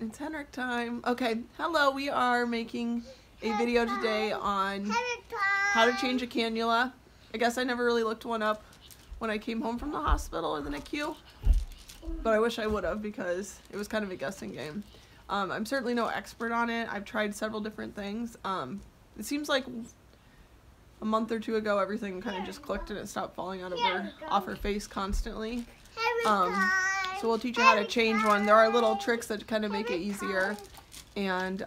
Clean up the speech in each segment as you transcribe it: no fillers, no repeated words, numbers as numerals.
It's Henrik time. Okay, hello, we are making a video today on how to change a cannula. I guess I never really looked one up when I came home from the hospital or the NICU, but I wish I would have because it was kind of a guessing game. I'm certainly no expert on it. I've tried several different things. It seems like a month or two ago everything kind of just clicked and it stopped falling out of off her face constantly. So we'll teach you how to change one. There are little tricks that kind of make it easier. And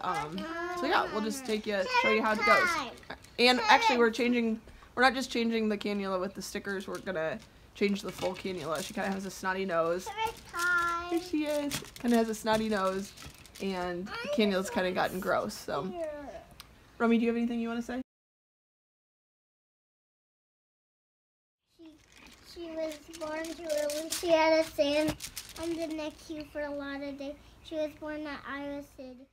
so yeah, we'll just show you how it goes. And actually we're not just changing the cannula with the stickers, we're gonna change the full cannula. She kind of has a snotty nose. Here she is. Kind of has a snotty nose and the cannula's kind of gotten gross. So, Romy, do you have anything you want to say? She was born too early. She had to stay on the NICU for a lot of days. She was born at Iowa City.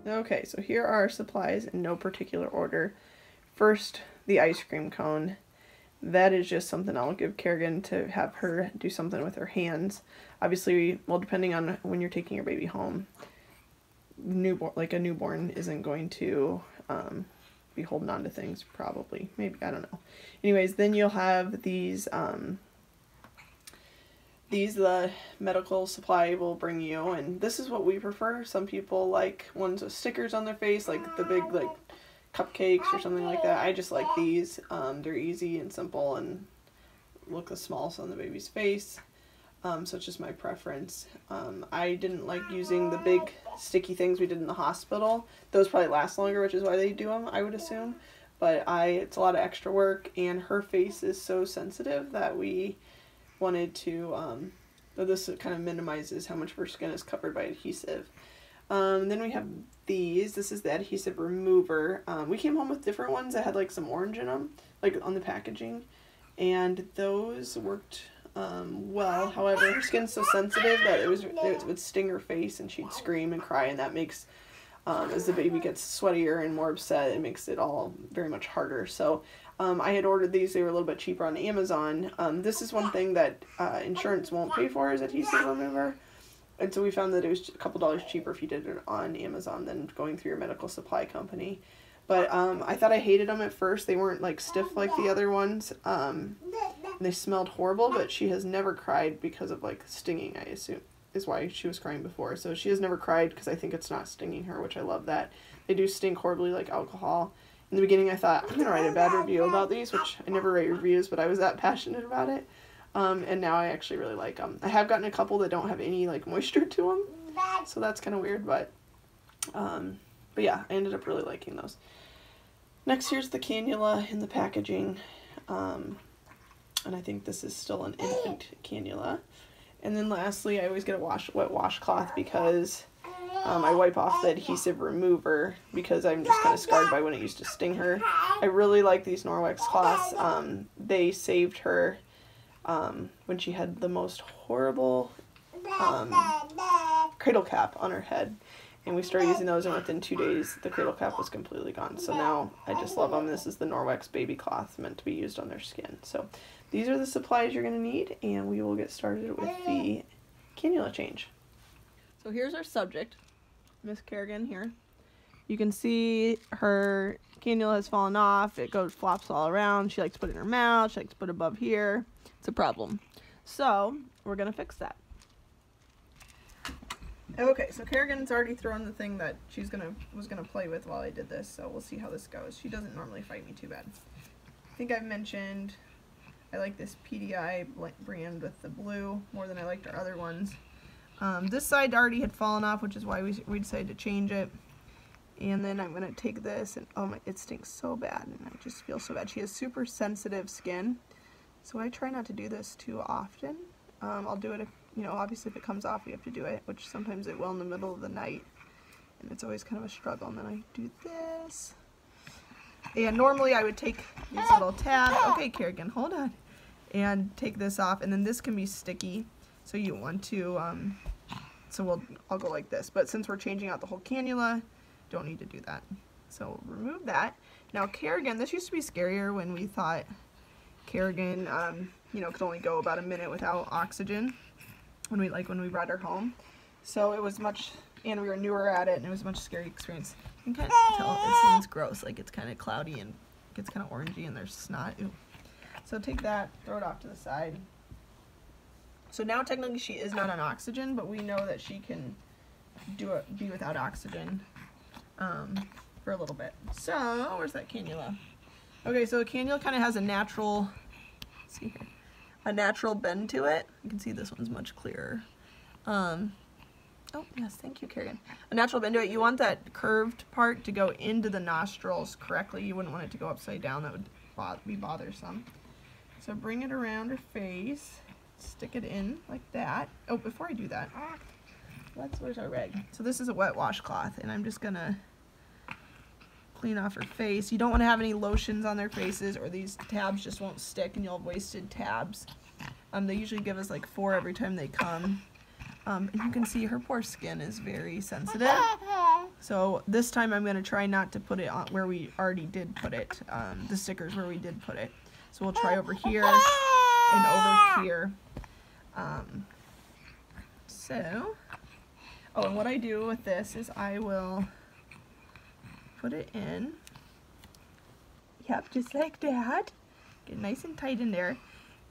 Okay, so here are our supplies in no particular order. First, the ice cream cone. That is just something I'll give Kerrigan to have her do something with her hands. Obviously, well, depending on when you're taking your baby home, a newborn isn't going to be holding on to things, probably. Maybe, I don't know. Anyways, then you'll have these the medical supply will bring you, and this is what we prefer. Some people like ones with stickers on their face, like the big, like, cupcakes or something like that. I just like these. They're easy and simple and look the smallest on the baby's face. So it's just my preference. I didn't like using the big sticky things we did in the hospital. Those probably last longer, which is why they do them, I would assume. But it's a lot of extra work, and her face is so sensitive that we wanted to, this kind of minimizes how much of her skin is covered by adhesive. Then we have these. This is the adhesive remover. We came home with different ones that had like some orange in them, like on the packaging, and those worked well. However, her skin's so sensitive that it would sting her face and she'd scream and cry, and that makes, as the baby gets sweatier and more upset, it makes it all very much harder. So I had ordered these. They were a little bit cheaper on Amazon. This is one thing that insurance won't pay for, is adhesive remover. And so we found that it was a couple dollars cheaper if you did it on Amazon than going through your medical supply company. But I thought I hated them at first. They weren't like stiff like the other ones. They smelled horrible, but she has never cried because of like stinging, I assume, is why she was crying before. So she has never cried because I think it's not stinging her, which I love that. They do stink horribly like alcohol. In the beginning I thought, I'm going to write a bad review about these, which I never write reviews, but I was that passionate about it. And now I actually really like them. I have gotten a couple that don't have any like moisture to them, so that's kind of weird, but yeah, I ended up really liking those. Next, here's the cannula in the packaging, and I think this is still an infant cannula. And then lastly, I always get a wet washcloth because I wipe off the adhesive remover because I'm just kind of scarred by when it used to sting her. I really like these Norwex cloths. They saved her when she had the most horrible cradle cap on her head, and we started using those, and within 2 days the cradle cap was completely gone. So now I just love them. This is the Norwex baby cloth meant to be used on their skin. So these are the supplies you're going to need, and we will get started with the cannula change. So here's our subject, Miss Kerrigan here. You can see her cannula has fallen off. It flops all around. She likes to put it in her mouth. She likes to put it above here. It's a problem. So we're going to fix that. Okay, so Kerrigan's already thrown the thing that was going to play with while I did this, so we'll see how this goes. She doesn't normally fight me too bad. I think I've mentioned I like this PDI brand with the blue more than I liked our other ones. This side already had fallen off, which is why we decided to change it. And then I'm going to take this, and oh my, it stinks so bad, and I just feel so bad. She has super sensitive skin, so I try not to do this too often. I'll do it if, obviously if it comes off, we have to do it, which sometimes it will in the middle of the night, and it's always kind of a struggle. And then I do this, and normally I would take these little tabs. Okay, Kerrigan, hold on. And take this off, and then this can be sticky, so you want to So I'll go like this. But since we're changing out the whole cannula, don't need to do that. So remove that. Now Kerrigan, this used to be scarier when we thought Kerrigan, you know, could only go about a minute without oxygen when we brought her home. So it was much, and we were newer at it, and it was a much scary experience. You can kind of tell it seems gross, like it's kind of cloudy and gets kind of orangey, and there's snot. Ew. So take that, throw it off to the side. So now technically she is not on oxygen, but we know that she can be without oxygen for a little bit. So where's that cannula? Okay, so the cannula kind of has a natural, let's see here, a natural bend to it. You can see this one's much clearer. Oh yes, thank you, Kerrigan. A natural bend to it. You want that curved part to go into the nostrils correctly. You wouldn't want it to go upside down. That would be bothersome. So bring it around her face. Stick it in like that. Oh, before I do that, where's our rag? So this is a wet washcloth, and I'm just gonna clean off her face. You don't want to have any lotions on their faces, or these tabs just won't stick and you'll have wasted tabs. They usually give us like 4 every time they come. And you can see her poor skin is very sensitive. So this time I'm going to try not to put it on where we already did put it, the stickers where we did put it. So we'll try over here and over here. And what I do with this is I will put it in. Yep, just like that. Get nice and tight in there.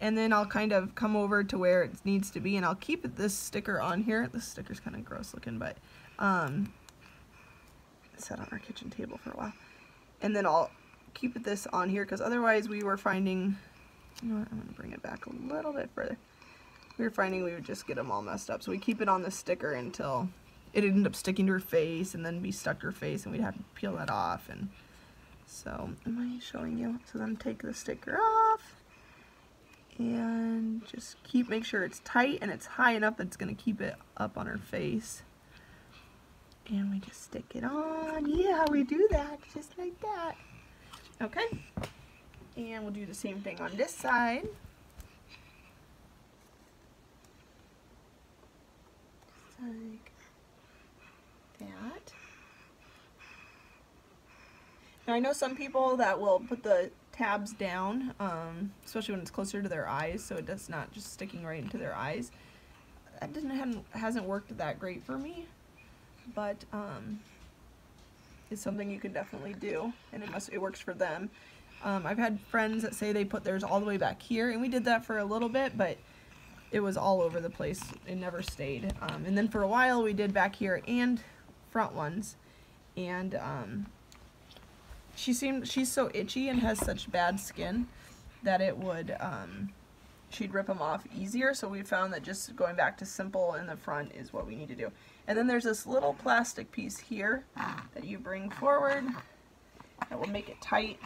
And then I'll kind of come over to where it needs to be, and I'll keep this sticker on here. This sticker's kind of gross looking, but it's sat on our kitchen table for a while. And then I'll keep this on here, because otherwise we were finding, you know what, I'm going to bring it back a little bit further. We were finding we would just get them all messed up. So we keep it on the sticker until it ended up sticking to her face and then be stuck to her face, and we'd have to peel that off. And so, am I showing you? So then take the sticker off. And just make sure it's tight and it's high enough that it's going to keep it up on her face. And we just stick it on. Yeah, we do that just like that. Okay. And we'll do the same thing on this side. Just like that. Now I know some people that will put the tabs down, especially when it's closer to their eyes, so it does not just sticking right into their eyes. That hasn't worked that great for me, but it's something you can definitely do, and it works for them. I've had friends that say they put theirs all the way back here, and we did that for a little bit, but it was all over the place. It never stayed. And then for a while we did back here and front ones, and she's so itchy and has such bad skin that it would, she'd rip them off easier, so we found that just going back to simple in the front is what we need to do. And then there's this little plastic piece here that you bring forward that will make it tight.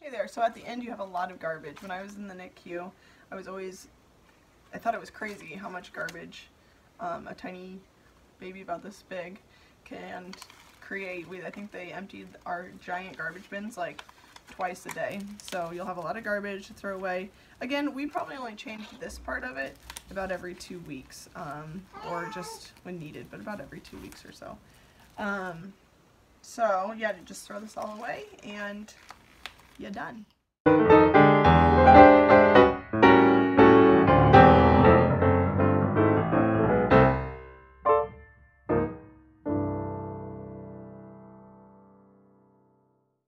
Hey there, so at the end you have a lot of garbage. When I was in the NICU, I thought it was crazy how much garbage a tiny baby about this big can create. I think they emptied our giant garbage bins like twice a day. So you'll have a lot of garbage to throw away. Again, we probably only change this part of it about every 2 weeks, or just when needed, but about every 2 weeks or so. So yeah, just throw this all away and you're done.